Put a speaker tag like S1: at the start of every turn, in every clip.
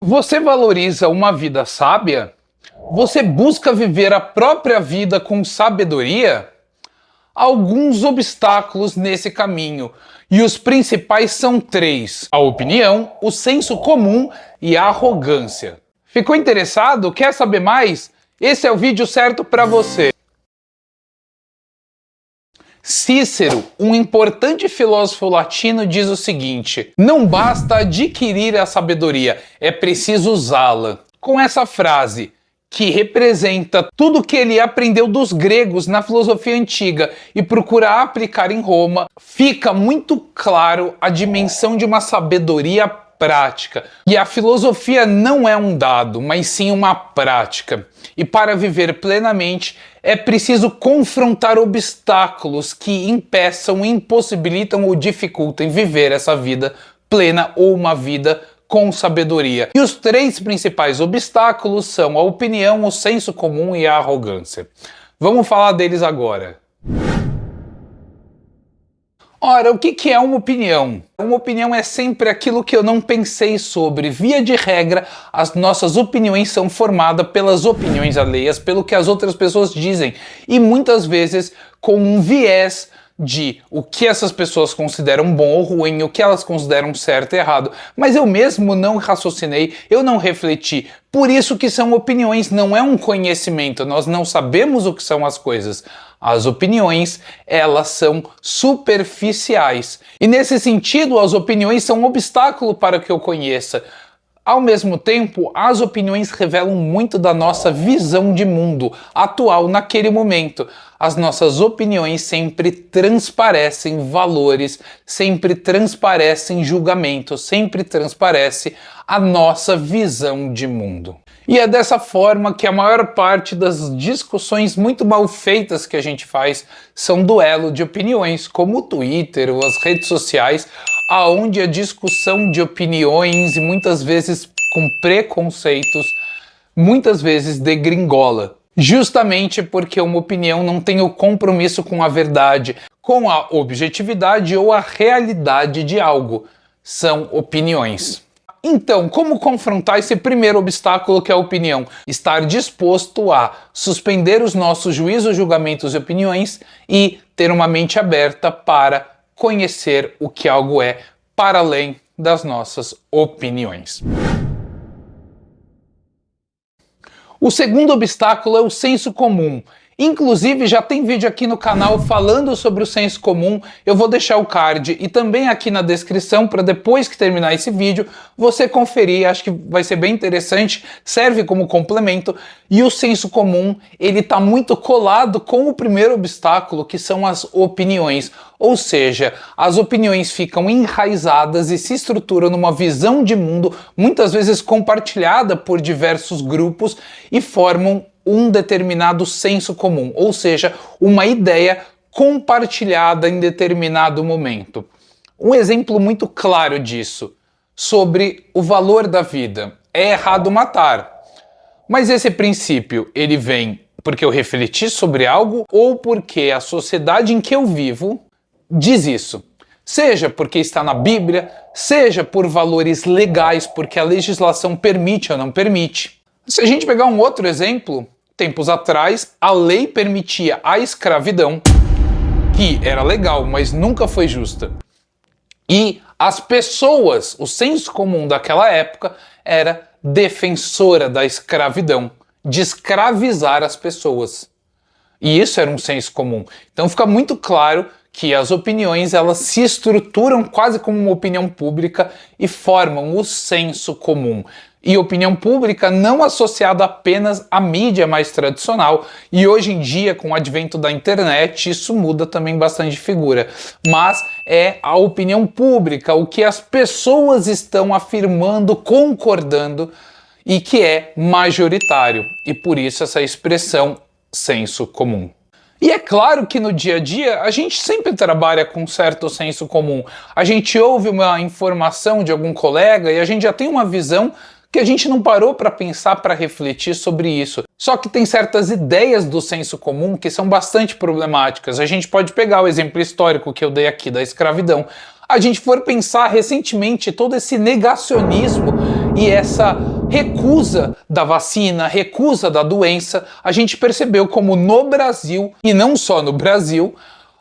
S1: Você valoriza uma vida sábia? Você busca viver a própria vida com sabedoria? Há alguns obstáculos nesse caminho, e os principais são três: a opinião, o senso comum e a arrogância. Ficou interessado? Quer saber mais? Esse é o vídeo certo para você. Cícero, um importante filósofo latino, diz o seguinte: não basta adquirir a sabedoria, é preciso usá-la. Com essa frase, que representa tudo que ele aprendeu dos gregos na filosofia antiga e procura aplicar em Roma, fica muito claro a dimensão de uma sabedoria prática. E a filosofia não é um dado, mas sim uma prática. E para viver plenamente, é preciso confrontar obstáculos que impeçam, impossibilitam ou dificultem viver essa vida plena ou uma vida com sabedoria. E os três principais obstáculos são a opinião, o senso comum e a arrogância. Vamos falar deles agora. Ora, o que é uma opinião? Uma opinião é sempre aquilo que eu não pensei sobre. Via de regra, as nossas opiniões são formadas pelas opiniões alheias, pelo que as outras pessoas dizem, e muitas vezes com um viés de o que essas pessoas consideram bom ou ruim, o que elas consideram certo e errado, mas eu mesmo não raciocinei, eu não refleti. Por isso que são opiniões, não é um conhecimento, nós não sabemos o que são as coisas. As opiniões, elas são superficiais. E nesse sentido, as opiniões são um obstáculo para que eu conheça. Ao mesmo tempo, as opiniões revelam muito da nossa visão de mundo atual naquele momento. As nossas opiniões sempre transparecem valores, sempre transparecem julgamentos, sempre transparece a nossa visão de mundo. E é dessa forma que a maior parte das discussões muito mal feitas que a gente faz são duelo de opiniões, como o Twitter ou as redes sociais, aonde a discussão de opiniões e muitas vezes com preconceitos, muitas vezes degringola. Justamente porque uma opinião não tem o compromisso com a verdade, com a objetividade ou a realidade de algo. São opiniões. Então, como confrontar esse primeiro obstáculo que é a opinião? Estar disposto a suspender os nossos juízos, julgamentos e opiniões e ter uma mente aberta para conhecer o que algo é para além das nossas opiniões. O segundo obstáculo é o senso comum. Inclusive, já tem vídeo aqui no canal falando sobre o senso comum, eu vou deixar o card e também aqui na descrição para depois que terminar esse vídeo, você conferir, acho que vai ser bem interessante, serve como complemento. E o senso comum, ele está muito colado com o primeiro obstáculo, que são as opiniões. Ou seja, as opiniões ficam enraizadas e se estruturam numa visão de mundo, muitas vezes compartilhada por diversos grupos e formam um determinado senso comum, ou seja, uma ideia compartilhada em determinado momento. Um exemplo muito claro disso, sobre o valor da vida. É errado matar. Mas esse princípio, ele vem porque eu refleti sobre algo ou porque a sociedade em que eu vivo diz isso. Seja porque está na Bíblia, seja por valores legais, porque a legislação permite ou não permite. Se a gente pegar um outro exemplo, tempos atrás, a lei permitia a escravidão, que era legal, mas nunca foi justa. E as pessoas, o senso comum daquela época era defensora da escravidão, de escravizar as pessoas. E isso era um senso comum. Então fica muito claro que as opiniões, elas se estruturam quase como uma opinião pública e formam o senso comum. E opinião pública não associada apenas à mídia mais tradicional, e hoje em dia, com o advento da internet, isso muda também bastante de figura. Mas é a opinião pública, o que as pessoas estão afirmando, concordando, e que é majoritário. E por isso essa expressão senso comum. E é claro que no dia a dia a gente sempre trabalha com certo senso comum. A gente ouve uma informação de algum colega e a gente já tem uma visão que a gente não parou para pensar, para refletir sobre isso. Só que tem certas ideias do senso comum que são bastante problemáticas. A gente pode pegar o exemplo histórico que eu dei aqui da escravidão. a gente for pensar recentemente todo esse negacionismo e essa recusa da vacina, recusa da doença, a gente percebeu como no Brasil, e não só no Brasil,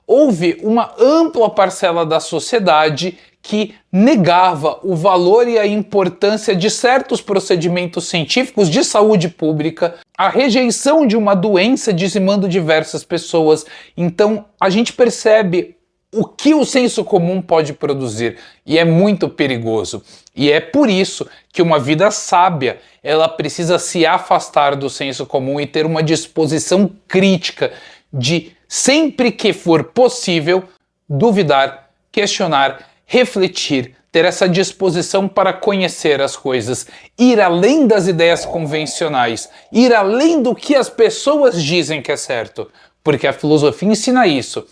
S1: houve uma ampla parcela da sociedade que negava o valor e a importância de certos procedimentos científicos de saúde pública, a rejeição de uma doença dizimando diversas pessoas. Então, a gente percebe o que o senso comum pode produzir, e é muito perigoso. E é por isso que uma vida sábia, ela precisa se afastar do senso comum e ter uma disposição crítica de, sempre que for possível, duvidar, questionar, refletir, ter essa disposição para conhecer as coisas, ir além das ideias convencionais, ir além do que as pessoas dizem que é certo, porque a filosofia ensina isso.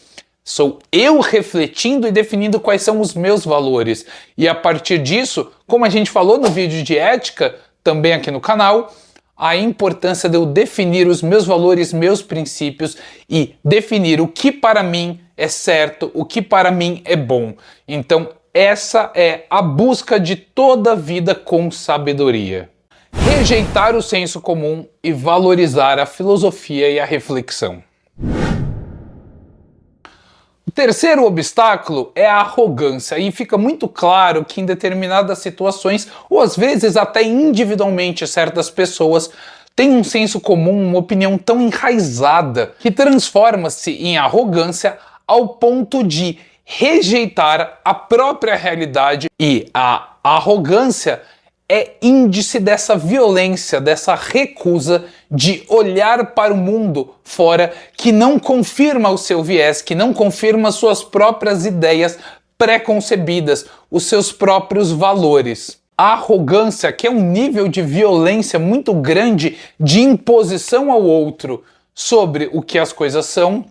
S1: Sou eu refletindo e definindo quais são os meus valores. E a partir disso, como a gente falou no vídeo de ética, também aqui no canal, a importância de eu definir os meus valores, meus princípios e definir o que para mim é certo, o que para mim é bom. Então, essa é a busca de toda a vida com sabedoria. Rejeitar o senso comum e valorizar a filosofia e a reflexão. O terceiro obstáculo é a arrogância, e fica muito claro que em determinadas situações, ou às vezes até individualmente, certas pessoas têm um senso comum, uma opinião tão enraizada que transforma-se em arrogância ao ponto de rejeitar a própria realidade, e a arrogância é índice dessa violência, dessa recusa de olhar para o mundo fora que não confirma o seu viés, que não confirma suas próprias ideias pré-concebidas, os seus próprios valores. A arrogância, que é um nível de violência muito grande de imposição ao outro sobre o que as coisas são,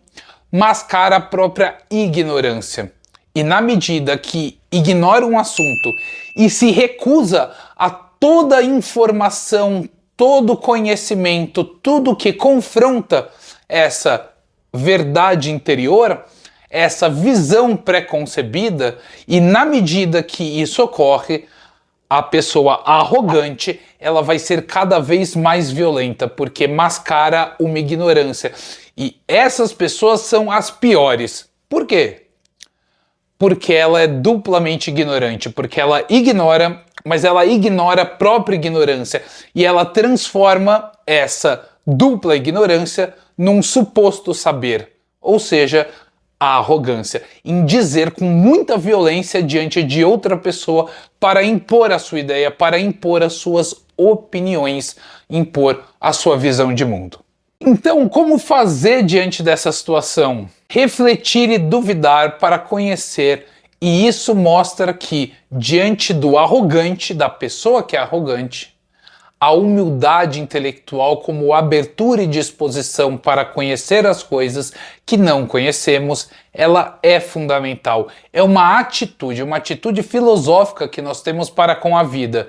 S1: mascara a própria ignorância. E na medida que ignora um assunto e se recusa a toda informação, todo conhecimento, tudo que confronta essa verdade interior, essa visão pré-concebida, e na medida que isso ocorre, a pessoa arrogante, ela vai ser cada vez mais violenta, porque mascara uma ignorância. E essas pessoas são as piores. Por quê? Porque ela é duplamente ignorante, porque ela ignora, mas ela ignora a própria ignorância, e ela transforma essa dupla ignorância num suposto saber, ou seja, a arrogância, em dizer com muita violência diante de outra pessoa para impor a sua ideia, para impor as suas opiniões, impor a sua visão de mundo. Então, como fazer diante dessa situação? Refletir e duvidar para conhecer, e isso mostra que, diante do arrogante, da pessoa que é arrogante, a humildade intelectual como abertura e disposição para conhecer as coisas que não conhecemos, ela é fundamental. É uma atitude filosófica que nós temos para com a vida.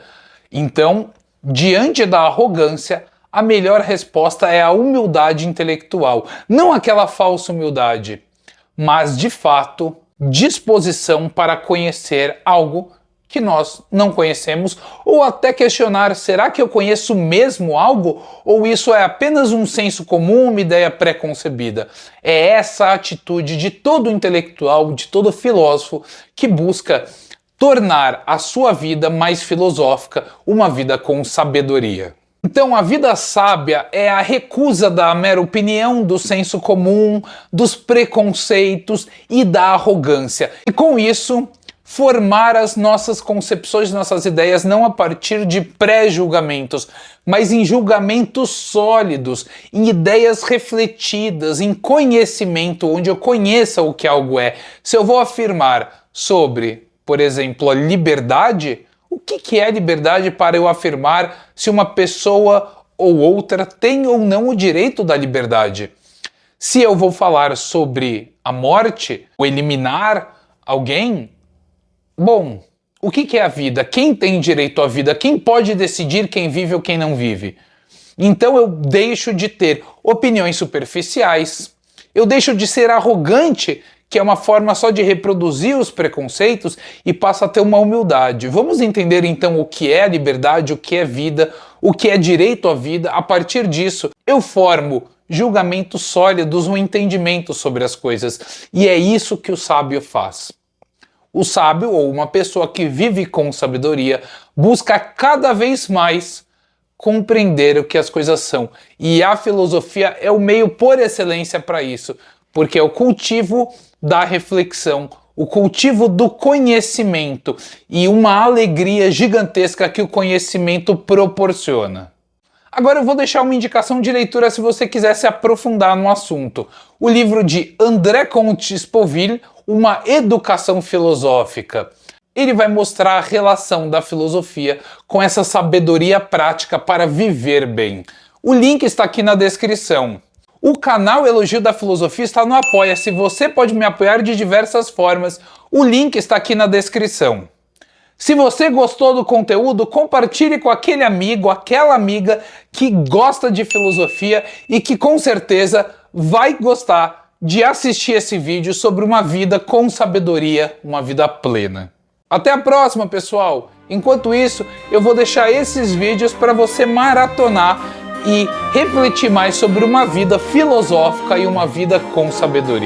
S1: Então, diante da arrogância, a melhor resposta é a humildade intelectual. Não aquela falsa humildade, mas, de fato, disposição para conhecer algo que nós não conhecemos, ou até questionar, será que eu conheço mesmo algo? Ou isso é apenas um senso comum, uma ideia pré-concebida? É essa a atitude de todo intelectual, de todo filósofo que busca tornar a sua vida mais filosófica, uma vida com sabedoria. Então, a vida sábia é a recusa da mera opinião, do senso comum, dos preconceitos e da arrogância. E com isso, formar as nossas concepções, nossas ideias não a partir de pré-julgamentos, mas em julgamentos sólidos, em ideias refletidas, em conhecimento, onde eu conheça o que algo é. Se eu vou afirmar sobre, por exemplo, a liberdade, o que é liberdade para eu afirmar se uma pessoa ou outra tem ou não o direito da liberdade? Se eu vou falar sobre a morte, ou eliminar alguém, bom, o que é a vida? Quem tem direito à vida? Quem pode decidir quem vive ou quem não vive? Então eu deixo de ter opiniões superficiais, eu deixo de ser arrogante, que é uma forma só de reproduzir os preconceitos e passa a ter uma humildade. Vamos entender então o que é a liberdade, o que é vida, o que é direito à vida. A partir disso, eu formo julgamentos sólidos, um entendimento sobre as coisas. E é isso que o sábio faz. O sábio, ou uma pessoa que vive com sabedoria, busca cada vez mais compreender o que as coisas são. E a filosofia é o meio por excelência para isso, porque é o cultivo da reflexão, o cultivo do conhecimento e uma alegria gigantesca que o conhecimento proporciona. Agora eu vou deixar uma indicação de leitura se você quiser se aprofundar no assunto. O livro de André Comte Sponville, Uma Educação Filosófica. Ele vai mostrar a relação da filosofia com essa sabedoria prática para viver bem. O link está aqui na descrição. O canal Elogio da Filosofia está no Apoia-se. Você pode me apoiar de diversas formas. O link está aqui na descrição. Se você gostou do conteúdo, compartilhe com aquele amigo, aquela amiga que gosta de filosofia e que com certeza vai gostar de assistir esse vídeo sobre uma vida com sabedoria, uma vida plena. Até a próxima, pessoal! Enquanto isso, eu vou deixar esses vídeos para você maratonar e refletir mais sobre uma vida filosófica e uma vida com sabedoria.